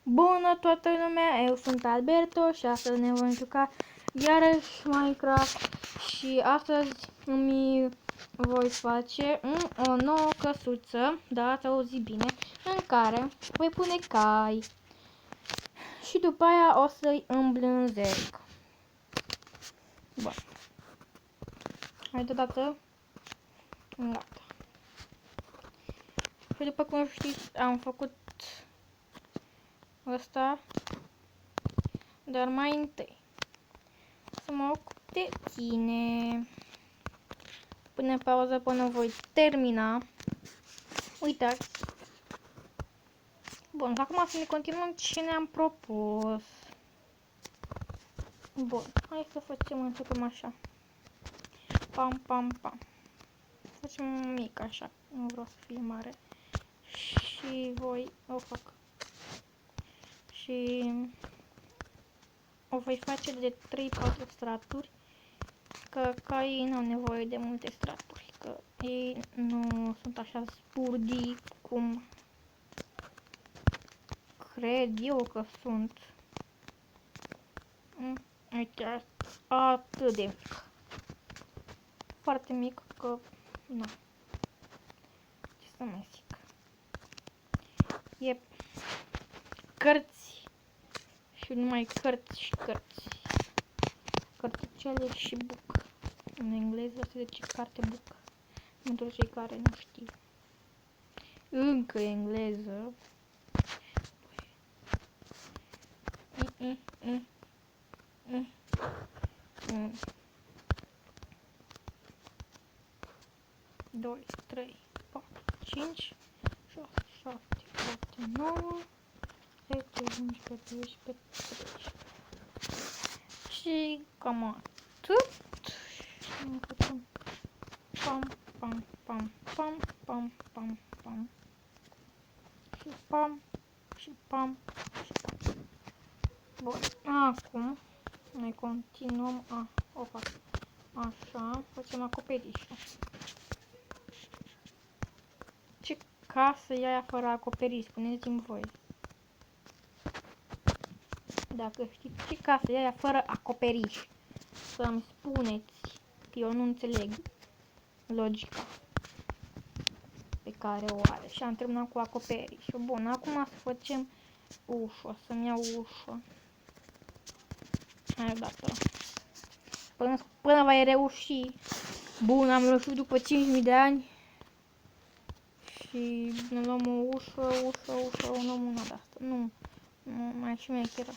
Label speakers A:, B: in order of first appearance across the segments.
A: Bună toată lumea, eu sunt Alberto și astăzi ne vom juca iarăși Minecraft și astăzi îmi voi face o nouă căsuță, da, ați auzit bine, în care voi pune cai și după aia o să-i îmblânzesc. Bun. Hai deodată. Gata. Și după cum știți, am făcut ăsta, dar mai întâi să mă ocup de tine. Pune pauză până voi termina. Uitați. Bun, acum să ne continuăm ce ne-am propus. Bun, hai să facem, începem așa. Pam, pam, pam. Facem mic așa, nu vreau să fie mare. Și voi o fac. Și o voi face de 3-4 straturi. Că caii nu au nevoie de multe straturi. Că ei nu sunt așa spurdii cum cred eu că sunt. Uite, atât de mic. Foarte mic că, nu. Ce să mai zic. E cărți și numai cărți și cărți. Cărtucele și book. În engleză se zice carte book. Pentru cei care nu știu. Încă engleză. Doi, 3, 4, 5, 6, 7, 8, 9, 10, 11, 12, 13. Și cam atât. Și facem pam, pam, pam, pam, pam, pam, pam. Și pam, și pam, și pam. Bun, acum noi continuăm. O fac așa, facem acoperișul. Ce casă e aia fără acoperiș? Spuneți-mi voi. Dacă știți ce casă e aia fără acoperiș, să-mi spuneți, că eu nu înțeleg logica pe care o are. Și am terminat cu acoperișul. Bun, acum să facem ușă, să-mi iau ușă. Hai odată. Până va reuși. Bun, am reușit după 5.000 de ani. Și ne luăm o ușă, o luăm una de asta. Nu, mai și mecheră.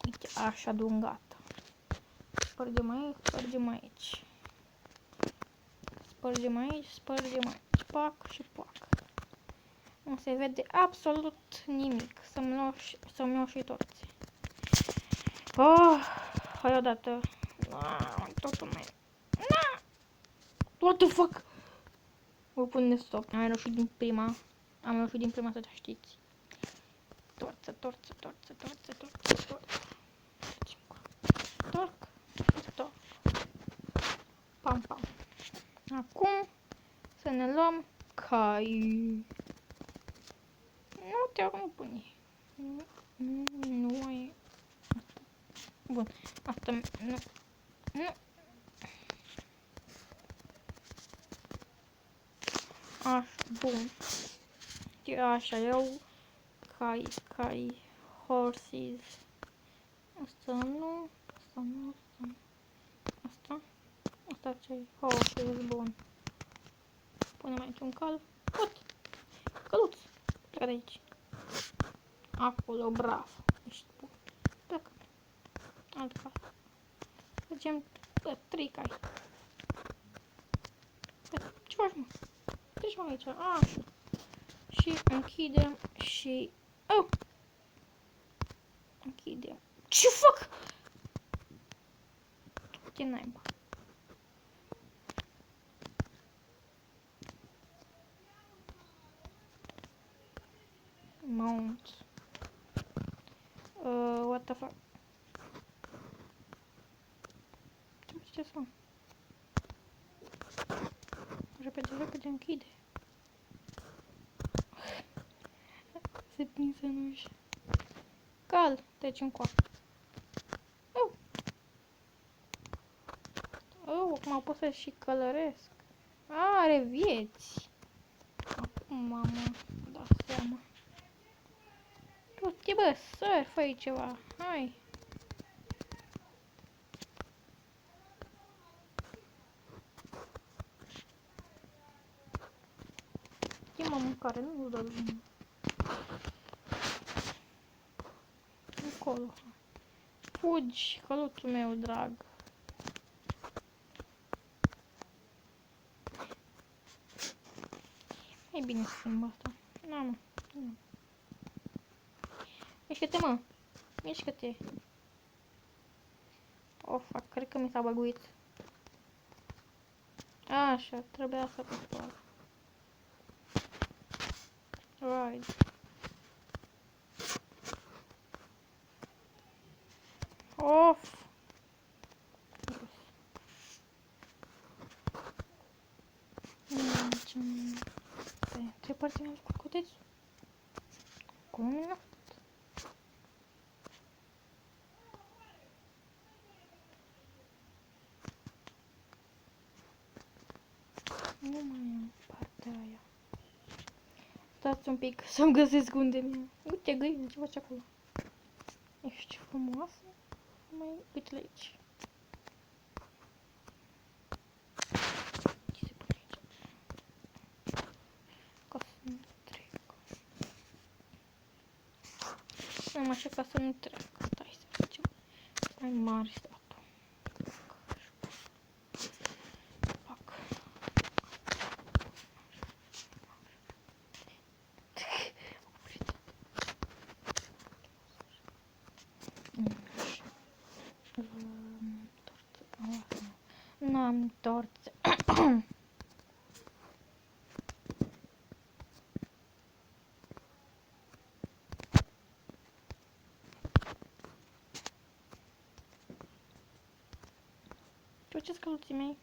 A: Uite, așa dungată. Spărgem aici, spărgem aici. Spărgem aici, spărgem aici. Pac și pac. Nu se vede absolut nimic. Să-mi iau și toți. Oh, hai odată. Totul mai... What the fuck? Vă pune stop. Am reușit din prima. Să știți. Torță. Torc. Pam, pam. Acum să ne luăm cai. Nu te pune. Nu e. Bun. Asta nu. Așa, bun. Așa, eu cai, horses. Asta nu. Asta ce-i? Horses, bun. Punem aici un cal. Căluț. Plecă de aici. Acolo, bravo. Ești bun. Plecă. Alt cal. Facem 3 cai. Ce faci, mă? Treci, mă, aici. Așa. Și închidem și... Oh! Închidem. Ce fac? Ce naiba? Mount. What the fuck? Ce să fac? Repede, închide. se prinsă în ușă. Cal, treci încoa. Acum pot să și călăresc. Are vieți. Acum, mamă, da seama. Du-te, bă, sări, fă ceva. Hai. Chemă mâncare, nu dă bine. Încolo. Fugi, căluțul meu drag. E bine să schimbă asta. Na, mă. Mișcă-te, mă. Mișcă-te. Oh, fuck, cred că mi s-a băguit. Așa, trebuia să fac. Right. Off. Ce parte mi-am făcut cotețul? Cum mi-a făcut? Nu mai am partea aia. Stați un pic să-mi găsesc unde mi-am. Uite, găină, ce faci acolo? Ești frumoasă? Mai uite la aici. Ce se pune aici? Ca să nu trec. Am așa ca să nu trec. Stai să facem mai mare statul. N-am torțe. Tu ce scăluții mei?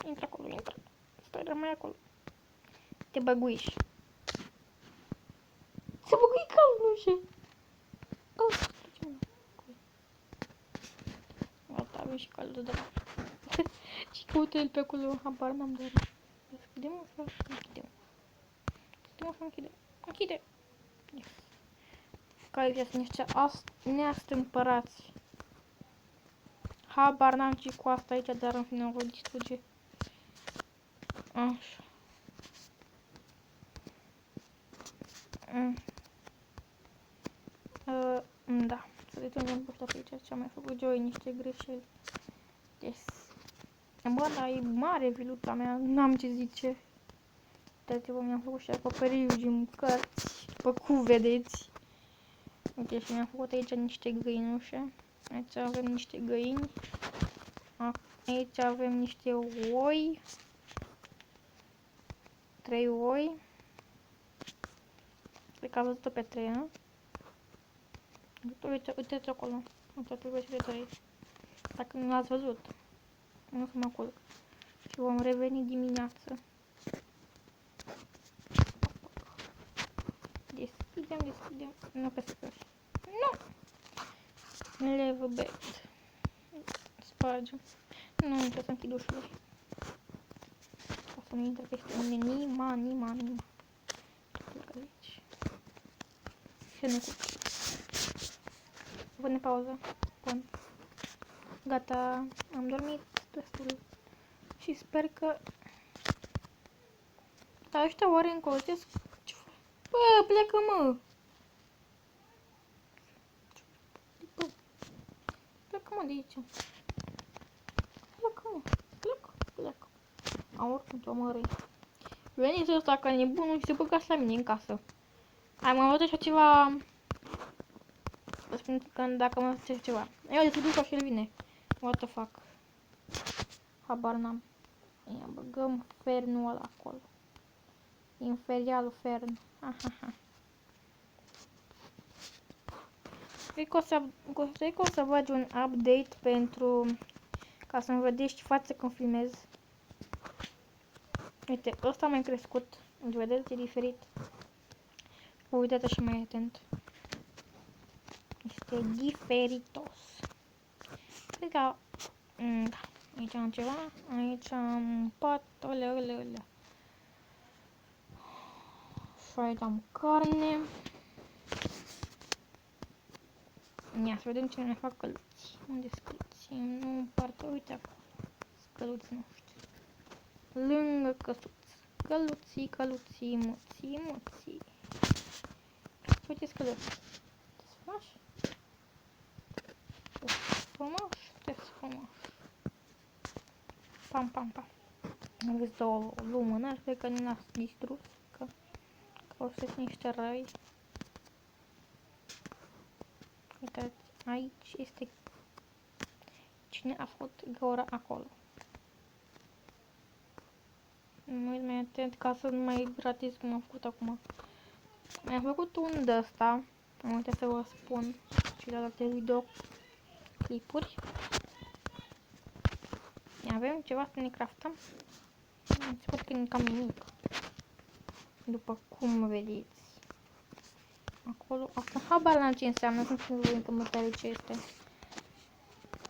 A: Intră acolo, intră. Stai, rămâi acolo. Te băguiși. Se băgui calul în ușă. Gata, avem și calul de drag. Și căută el pe acolo, habar n-am doar. Deschidem sau închidem? Deschidem sau închidem? Închide! Yes. Care sunt niște neastâmpărați. Habar n-am ce cu asta aici, dar în fine o voi distruge. Așa. Da. Să determinăm pe ăștia pe aici, ce am mai făcut eu niște greșeli. Yes. Bă, dar e mare viluța mea, n-am ce zice. Uitați-vă, mi-am făcut și acoperiș din cărți, după cum vedeți. Uite, și mi-am făcut aici niște găinușe. Aici avem niște găini. Aici avem niște oi. 3 oi. Cred că a văzut-o pe 3, nu? Uite-ți acolo. Uite-ți pe 3. Dacă nu l-ați văzut. Nu să mă culc. Și vom reveni dimineață. Deschidem. Nu pe scări. Nu! Leave bed. Spargem. Nu trebuie să închid ușile. Ca să nu intre peste mine nima. Plecă de aici. Și ne culci. Pune pauză. Pun. Gata. Am dormit destul. Și sper că... Dar ăștia oare încolțesc? Ce fac? Bă, plecă, mă! Plecă, mă, de aici. Plecă. Oricum te omărâi. Veniți ăsta ca nebunul și se băgați la mine în casă. Ai mai văzut așa ceva... Vă spun că dacă mă face ceva. Eu de duc și el vine. What the fuck. Habar n-am. Ia băgăm fernul ăla acolo. Inferialul fern. Ahaha. Cred că o să bagi un update pentru... Ca să-mi vedeți față când filmez. Uite, ăsta a mai crescut. Vedeți, e diferit. Uite-te și mai atent. Este diferitos. Cred că... Da. Aici am ceva. Aici am pat. Ole. Și aici am carne. Ia să vedem cine ne fac căluți. Unde sunt căluții? Nu în partea. Uite acolo. Căluți noștri. Lângă căsuț. Căluții, moții. Uite-ți căluți. Frumoși. Pam. Aveți două lumânări pe care nu le-ați distrus. Că o să niște răi. Uitați, aici este cine a făcut găura acolo. Mă uit mai atent ca să nu mai gratis cum am făcut acum. Mi-am făcut un de ăsta. Am uitat să vă spun celelalte videoclipuri. Avem ceva să ne craftăm. Sper că nu cam nimic. După cum vedeți. Acolo, asta habar n-am ce înseamnă, nu știu voi în comentarii ce este.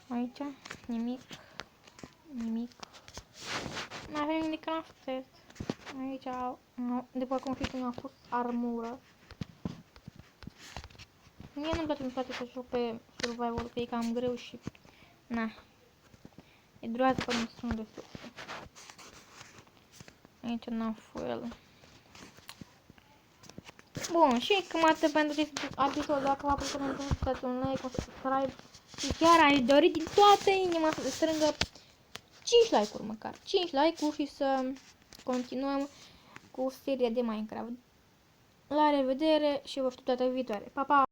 A: Aici, nimic. Nu avem nimic de craftet. Aici, după cum știți, mi-a pus armură. Mie nu-mi place să joc pe survival, că e cam greu și... Na. E durează până sunt de sus. Aici n-am fuel. Bun, și cam atât pentru acest episod. Dacă v-a plăcut, nu uitați un like, un subscribe. Și chiar aș dori din toată inima să se strângă 5 like-uri măcar. 5 like-uri și să continuăm cu seria de Minecraft. La revedere și vă știu data viitoare. Pa, pa!